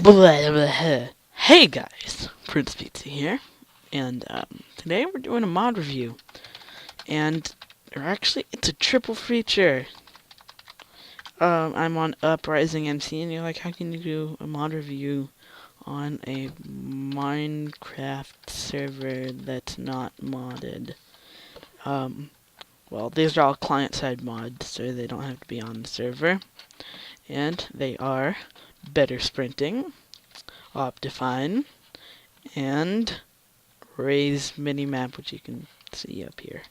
Hey guys, Prince Pizza here, and today we're doing a mod review, and it's a triple feature. I'm on Uprising MC, and you're like, how can you do a mod review on a Minecraft server that's not modded? Well, these are all client-side mods, so they don't have to be on the server, and they are better sprinting, Optifine, and raise minimap, which you can see up here.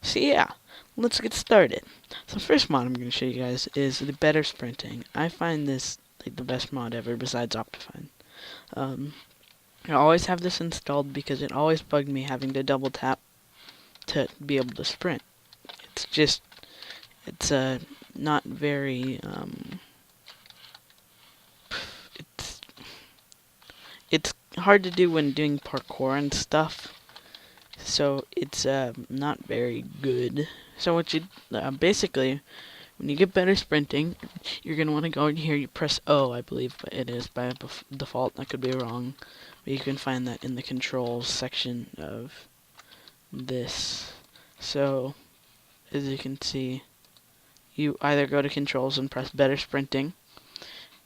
So yeah, let's get started. So first mod I'm going to show you guys is the better sprinting. I find this like the best mod ever besides Optifine. I always have this installed because it always bugged me having to double tap to be able to sprint. It's not very it's hard to do when doing parkour and stuff. So it's not very good. So what you basically, when you get better sprinting, you're gonna want to go in here. You press O, I believe, but it is by default. I could be wrong, but you can find that in the controls section of this. So as you can see, you either go to controls and press better sprinting,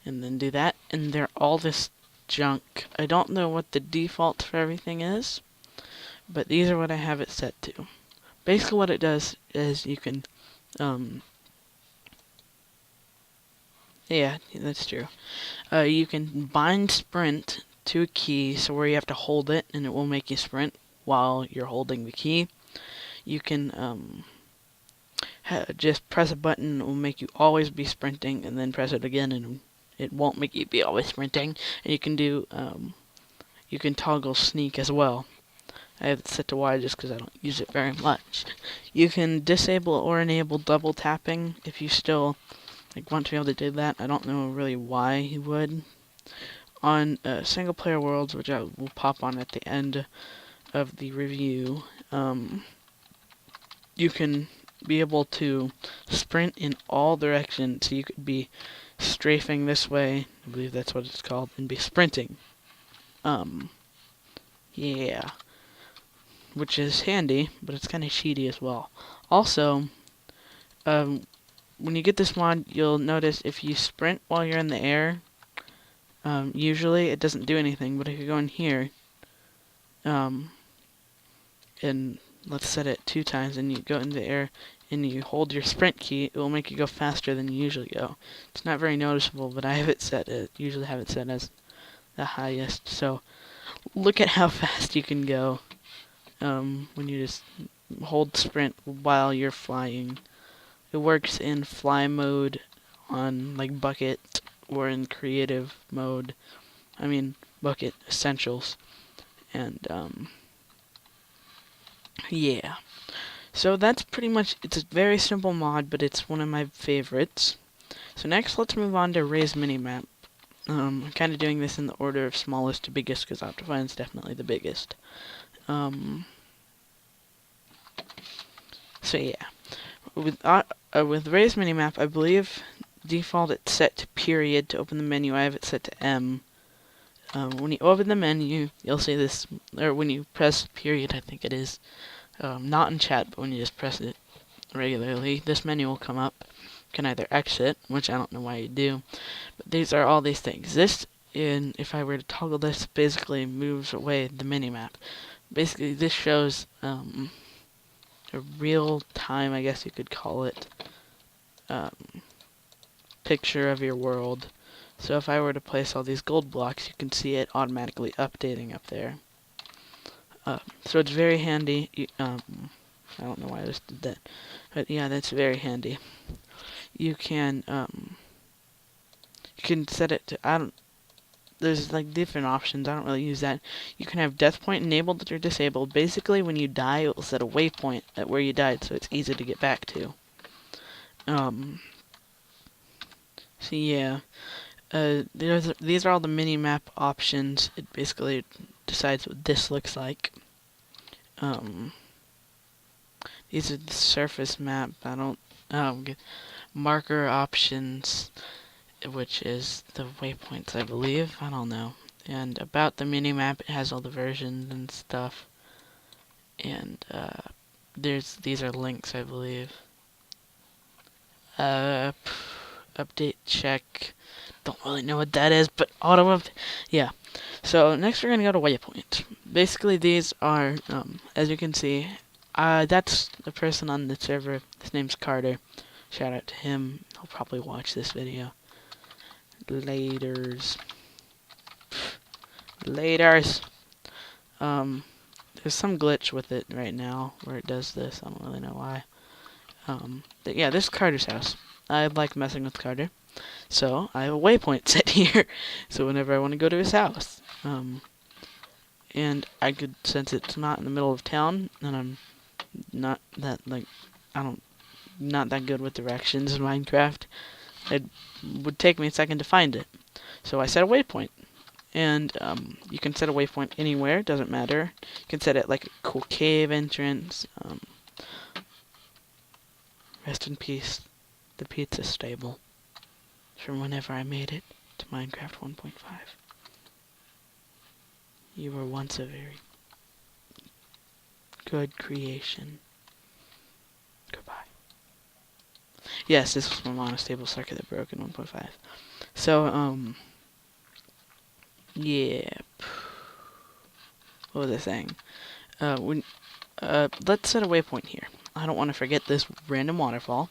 and then do that, and they're all this junk. I don't know what the default for everything is, but these are what I have it set to. Basically what it does is you can, yeah, that's true. You can bind sprint to a key, so where you have to hold it, and it will make you sprint while you're holding the key. You can, just press a button, it will make you always be sprinting, and then press it again, and it won't make you be always sprinting. And you can do, you can toggle sneak as well. I have it set to Y just because I don't use it very much. You can disable or enable double tapping if you still want to be able to do that. I don't know really why you would. On single player worlds, which I will pop on at the end of the review, you can be able to sprint in all directions. So you could be strafing this way, I believe that's what it's called, and be sprinting. Yeah. Which is handy, but it's kind of cheaty as well. Also, when you get this mod, you'll notice if you sprint while you're in the air, usually it doesn't do anything, but if you go in here, and let's set it 2 times, and you go in the air, and you hold your sprint key, it will make you go faster than you usually go. It's not very noticeable, but I have it set, usually have it set as the highest, so look at how fast you can go. When you just hold sprint while you're flying. It works in fly mode on like bucket or in creative mode. I mean bucket essentials. And yeah. So that's pretty much, it's a very simple mod, but it's one of my favorites. So next let's move on to raise minimap. I'm kind of doing this in the order of smallest to biggest because Optifine is definitely the biggest. So yeah, with raise minimap, I believe default it's set to period to open the menu. I have it set to M. When you open the menu, you'll see this, or when you press period, I think it is, not in chat, but when you just press it regularly, this menu will come up. You can either exit, which I don't know why you do, but these are all these things. This, if I were to toggle this, basically moves away the minimap. Basically, this shows a real time, I guess you could call it, picture of your world. So if I were to place all these gold blocks, you can see it automatically updating up there. So it's very handy. I don't know why I just did that, but yeah, that's very handy. You can set it to, there's like different options. I don't really use that. You can have death point enabled or disabled. Basically, when you die, it will set a waypoint at where you died, so it's easy to get back to. So yeah, these are all the mini-map options. It basically decides what this looks like. These are the surface map. Marker options. which is the waypoints, I believe. I don't know. And about the minimap, it has all the versions and stuff. And these are links, I believe. Update check. Don't really know what that is, but auto up. Yeah. So next we're gonna go to waypoints. Basically, these are, as you can see, that's the person on the server. His name's Carter. Shout out to him. He'll probably watch this video. Laters. Laters. There's some glitch with it right now where it does this. I don't really know why. But yeah, this is Carter's house. I like messing with Carter. So I have a waypoint set here. So whenever I want to go to his house. And I could, since it's not in the middle of town, and I'm not that, not that good with directions in Minecraft, it would take me a second to find it. So I set a waypoint. And you can set a waypoint anywhere, doesn't matter. You can set it like a cool cave entrance. Rest in peace, the pizza stable. From whenever I made it to Minecraft 1.5. You were once a very good creation. Goodbye. Yes, this was my monostable circuit that broke in 1.5. So, yeah. What was I saying? Let's set a waypoint here. I don't want to forget this random waterfall,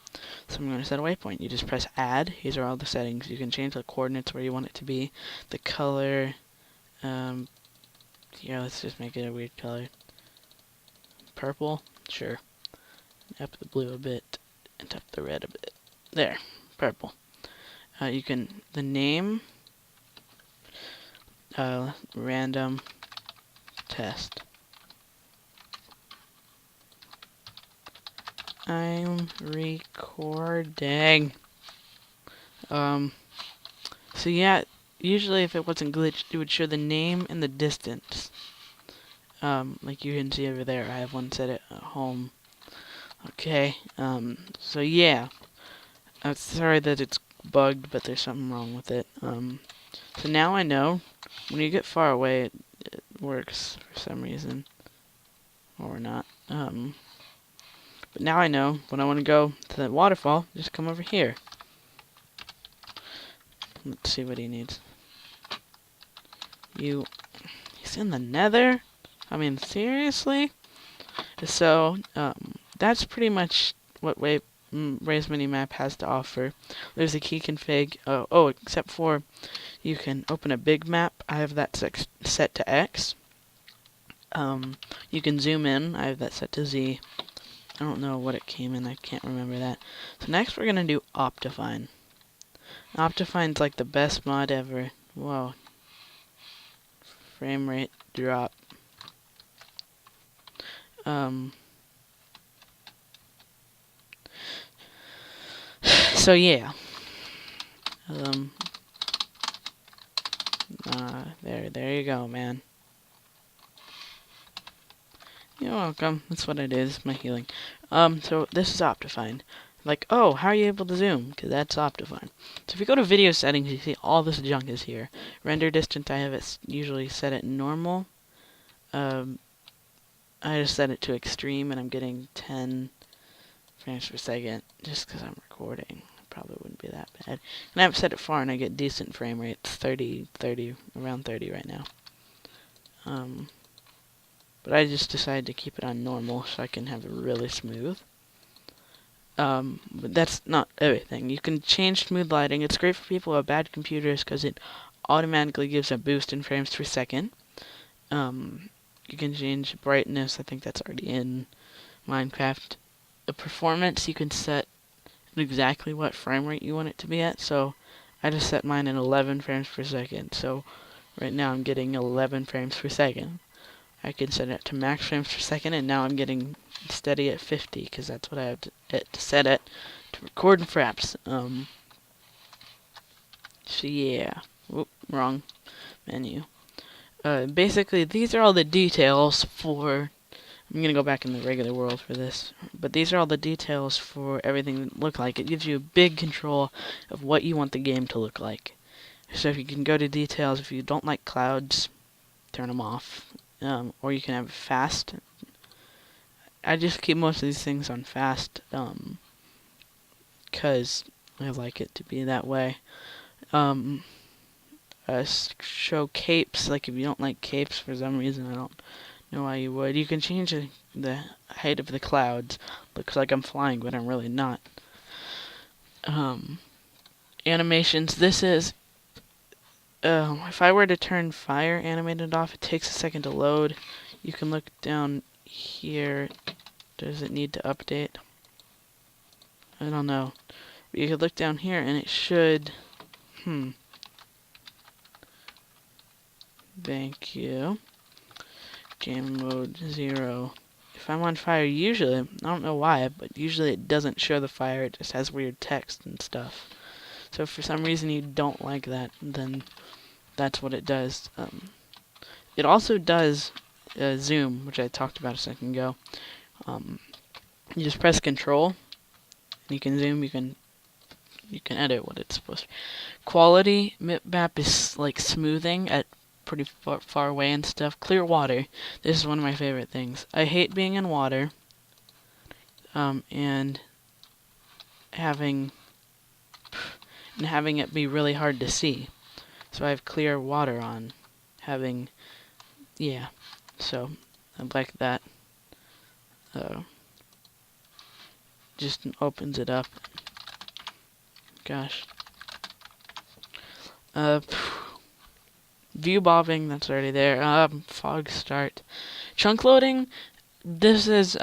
so I'm going to set a waypoint. You just press add. These are all the settings. You can change the coordinates where you want it to be. The color, here, let's just make it a weird color. Purple? Sure. Up the blue a bit, and up the red a bit. There, purple. You can, the name, random test. I'm recording. So yeah, usually if it wasn't glitched, it would show the name and the distance. Like you can see over there, I have one set at home. Okay, so yeah. I'm sorry that it's bugged, but there's something wrong with it. So now I know, when you get far away, it works for some reason. Or not. But now I know, when I want to go to that waterfall, just come over here. Let's see what he needs. He's in the nether? I mean, seriously? So, that's pretty much what Ray's Minimap has to offer. There's a key config. Oh, except for you can open a big map. I have that set to X. You can zoom in. I have that set to Z. I don't know what it came in. I can't remember that. So next we're going to do Optifine. Optifine's like the best mod ever. Whoa. Frame rate drop. So yeah. There you go, man. You're welcome. That's what it is, my healing. So this is Optifine. Like, oh, how are you able to zoom? Because that's Optifine. So if you go to video settings, you see all this junk is here. Render distance, I have it usually set at normal. I just set it to extreme, and I'm getting 10 frames per second just because I'm recording. Probably wouldn't be that bad. And I have set it far, and I get decent frame rates, 30, around 30 right now. But I just decided to keep it on normal so I can have it really smooth. But that's not everything. You can change smooth lighting. It's great for people who have bad computers because it automatically gives a boost in frames per second. You can change brightness. I think that's already in Minecraft. The performance, you can set exactly what frame rate you want it to be at. So I just set mine at 11 frames per second. So right now I'm getting 11 frames per second. I can set it to max frames per second, and now I'm getting steady at 50 because that's what I have to set it to record in fraps. So yeah, whoop, wrong menu. Basically, these are all the details for I'm gonna go back in the regular world for this. But these are all the details for everything to look like. It gives you a big control of what you want the game to look like. So if you can go to details, if you don't like clouds, turn them off. Or you can have fast. I just keep most of these things on fast, because I like it to be that way. Show capes, like if you don't like capes for some reason, I don't know why you would. You can change the height of the clouds. Looks like I'm flying, but I'm really not. Animations, this is, if I were to turn fire animated off, it takes a second to load. You can look down here. Does it need to update? I don't know. But you could look down here and it should, Thank you. Game mode 0. If I'm on fire, usually, I don't know why, but usually it doesn't show the fire, it just has weird text and stuff. So if for some reason you don't like that, then that's what it does. It also does zoom, which I talked about a second ago. You just press Control, and you can zoom, you can edit what it's supposed to be. Quality, Minimap is like smoothing at pretty far away and stuff. Clear water. This is one of my favorite things. I hate being in water, and having it be really hard to see. So I have clear water on. So I like that. Just opens it up. Gosh. View bobbing, that's already there. Fog start. Chunk loading, this is,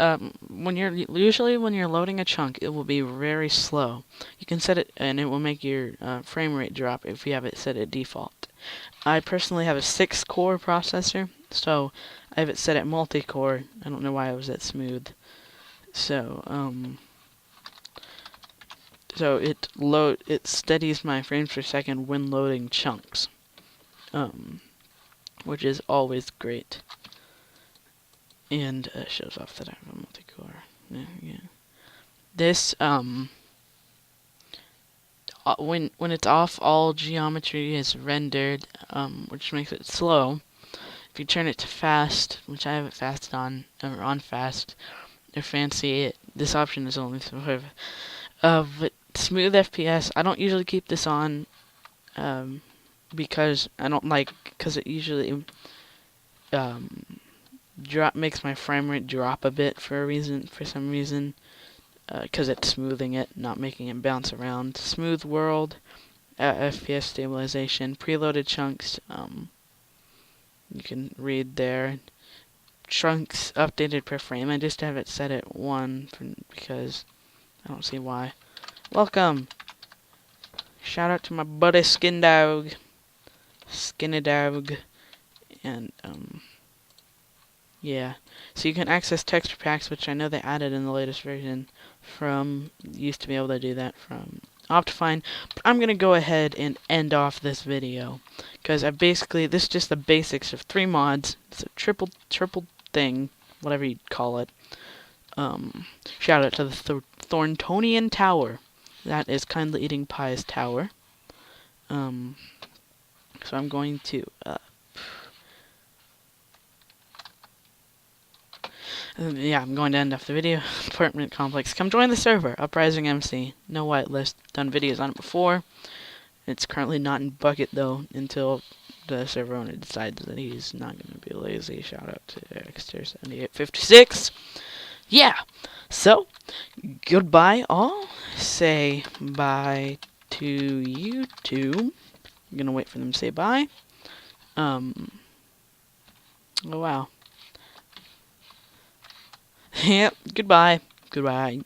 when you're loading a chunk, it will be very slow. You can set it, and it will make your frame rate drop if you have it set at default. I personally have a 6-core processor, so I have it set at multi-core. I don't know why it was that smooth. So it steadies my frames per second when loading chunks, which is always great, and shows off that I have a multi-core. Yeah. This when it's off, all geometry is rendered, which makes it slow. If you turn it to fast, which I have it fast on, or on fast, or fancy, this option is only sort of, but smooth FPS, I don't usually keep this on, because it usually makes my frame rate drop a bit for some reason, because it's smoothing it, not making it bounce around. Smooth world, FPS stabilization, preloaded chunks, you can read there. Chunks updated per frame, I just have it set at 1 because I don't see why. Welcome! Shout out to my buddy Skinny Dog, and yeah. So you can access texture packs, which I know they added in the latest version. Used to be able to do that from Optifine. But I'm gonna go ahead and end off this video because this is just the basics of 3 mods. It's a triple thing, whatever you call it. Shout out to the Thorntonian Tower. That is Kindly Eating Pie's tower. So I'm going to I'm going to end off the video. Apartment complex. Come join the server. Uprising MC. No whitelist. Done videos on it before. It's currently not in bucket though until the server owner decides that he's not going to be lazy. Shout out to Exter7856. Yeah. So, goodbye all. Say bye to YouTube. I'm gonna wait for them to say bye. Oh wow. Yep, goodbye. Goodbye.